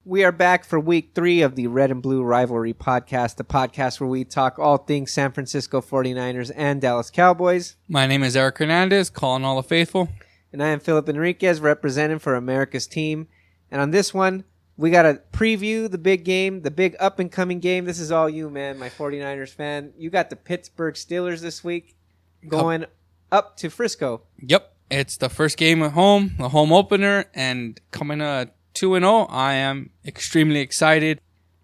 We are back for week 3 of the Red and Blue Rivalry Podcast, the podcast where we talk all things San Francisco 49ers and Dallas Cowboys. My name is Eric Hernandez, calling all the faithful. And I am Philip Enriquez, representing for America's team. And on this one, we got to preview the big game, the big up-and-coming game. This is all you, man, my 49ers fan. You got the Pittsburgh Steelers this week going up to Frisco. Yep, it's the first game at home, the home opener, and coming 2-0. I am extremely excited.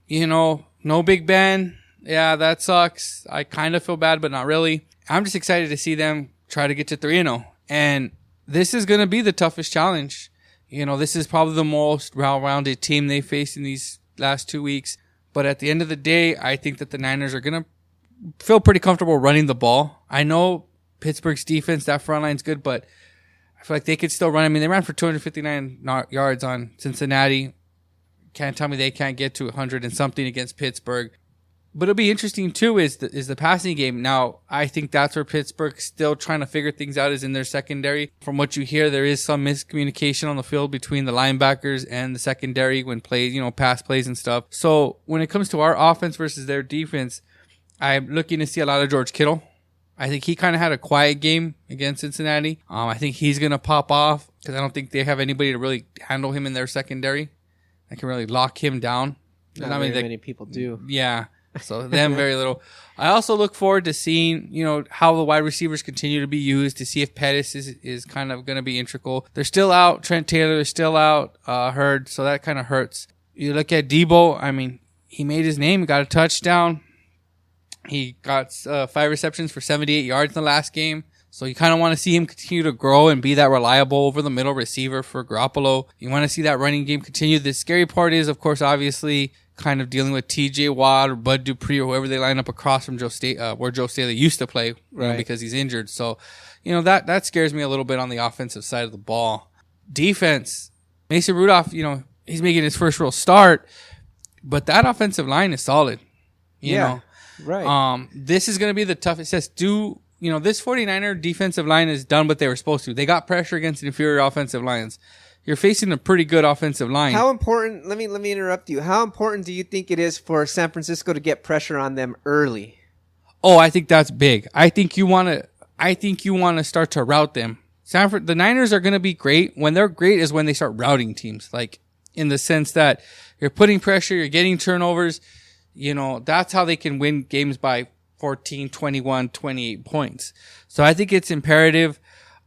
You know, no Big Ben. Yeah, that sucks. I kind of feel bad, but not really. I'm just excited to see them try to get to 3-0. And this is going to be the toughest challenge. You know, this is probably the most well-rounded team they faced in these last 2 weeks. But at the end of the day, I think that the Niners are going to feel pretty comfortable running the ball. I know Pittsburgh's defense, that front line's good, but I feel like they could still run. I mean, they ran for 259 yards on Cincinnati. Can't tell me they can't get to 100 and something against Pittsburgh. But it'll be interesting, too, is the passing game. Now, I think that's where Pittsburgh's still trying to figure things out, is in their secondary. From what you hear, there is some miscommunication on the field between the linebackers and the secondary when plays, pass plays and stuff. So when it comes to our offense versus their defense, I'm looking to see a lot of George Kittle. I think he kind of had a quiet game against Cincinnati. I think he's going to pop off because I don't think they have anybody to really handle him in their secondary that can really lock him down. Not very many people do. Yeah. So them very little. I also look forward to seeing, how the wide receivers continue to be used, to see if Pettis is kind of going to be integral. They're still out. Trent Taylor is still out, Hurd, so that kind of hurts. You look at Debo, I mean, he made his name. He got a touchdown. He got 5 receptions for 78 yards in the last game. So you kind of want to see him continue to grow and be that reliable over the middle receiver for Garoppolo. You want to see that running game continue. The scary part is, of course, obviously, kind of dealing with T.J. Watt or Bud Dupree or whoever they line up across from where Joe Staley used to play, right, because he's injured. So, that scares me a little bit on the offensive side of the ball. Defense, Mason Rudolph, he's making his first real start, but that offensive line is solid. You know. Right. This is going to be the toughest. It says, this 49er defensive line has done what they were supposed to. They got pressure against inferior offensive lines. You're facing a pretty good offensive line. How important, let me interrupt you. How important do you think it is for San Francisco to get pressure on them early? Oh, I think that's big. I think you want to start to route them. The Niners are going to be great. When they're great is when they start routing teams, like in the sense that you're putting pressure, you're getting turnovers. That's how they can win games by 14, 21, 28 points. So I think it's imperative.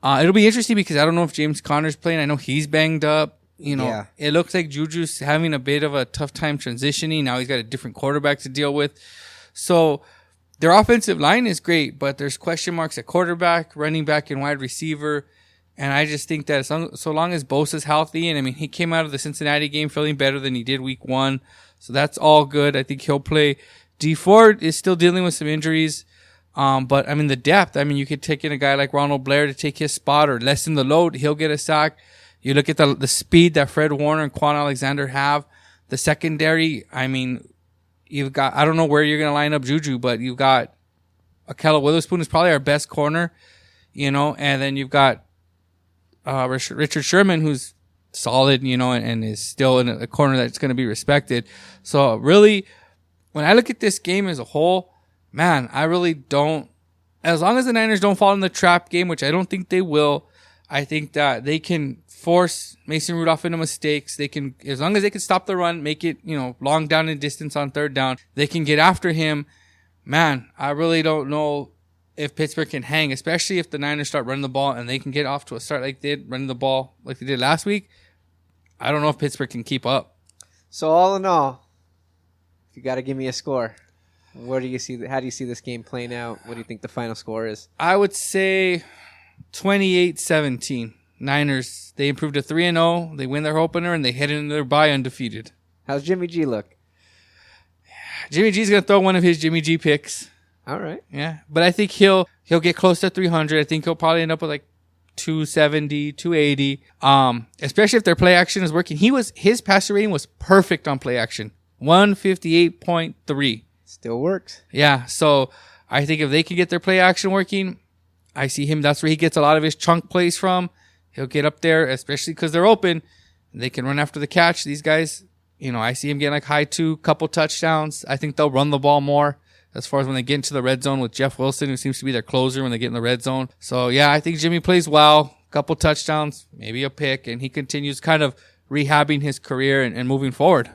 It'll be interesting because I don't know if James Conner's playing. I know he's banged up. It looks like Juju's having a bit of a tough time transitioning. Now he's got a different quarterback to deal with. So their offensive line is great, but there's question marks at quarterback, running back, and wide receiver. And I just think that so long as Bosa's healthy, and I mean, he came out of the Cincinnati game feeling better than he did week 1. So that's all good. I think he'll play. D Ford is still dealing with some injuries. But I mean, the depth, you could take in a guy like Ronald Blair to take his spot or lessen the load. He'll get a sack. You look at the speed that Fred Warner and Quan Alexander have. The secondary, you've got, I don't know where you're going to line up Juju, but you've got Akella Witherspoon is probably our best corner, and then you've got Richard Sherman, who's solid, and is still in a corner that's going to be respected. So really, when I look at this game as a whole, man, I really don't. As long as the Niners don't fall in the trap game, which I don't think they will, I think that they can force Mason Rudolph into mistakes. They can, as long as they can stop the run, make it, long down and distance on third down, they can get after him. Man, I really don't know if Pittsburgh can hang, especially if the Niners start running the ball and they can get off to a start like they did, running the ball like they did last week. I don't know if Pittsburgh can keep up. So all in all, if you got to give me a score, how do you see this game playing out? What do you think the final score is? I would say 28-17. Niners, they improved to 3-0. They win their opener and they head into their bye undefeated. How's Jimmy G look? Jimmy G's going to throw one of his Jimmy G picks. All right. Yeah, but I think he'll get close to 300. I think he'll probably end up with like 270, 280. Especially if their play action is working. His passer rating was perfect on play action. 158.3. Still works. Yeah, so I think if they can get their play action working, I see him. That's where he gets a lot of his chunk plays from. He'll get up there, especially because they're open. And they can run after the catch. These guys, I see him getting like high 2, couple touchdowns. I think they'll run the ball more as far as when they get into the red zone with Jeff Wilson, who seems to be their closer when they get in the red zone. So, yeah, I think Jimmy plays well. Couple touchdowns, maybe a pick, and he continues kind of rehabbing his career and moving forward.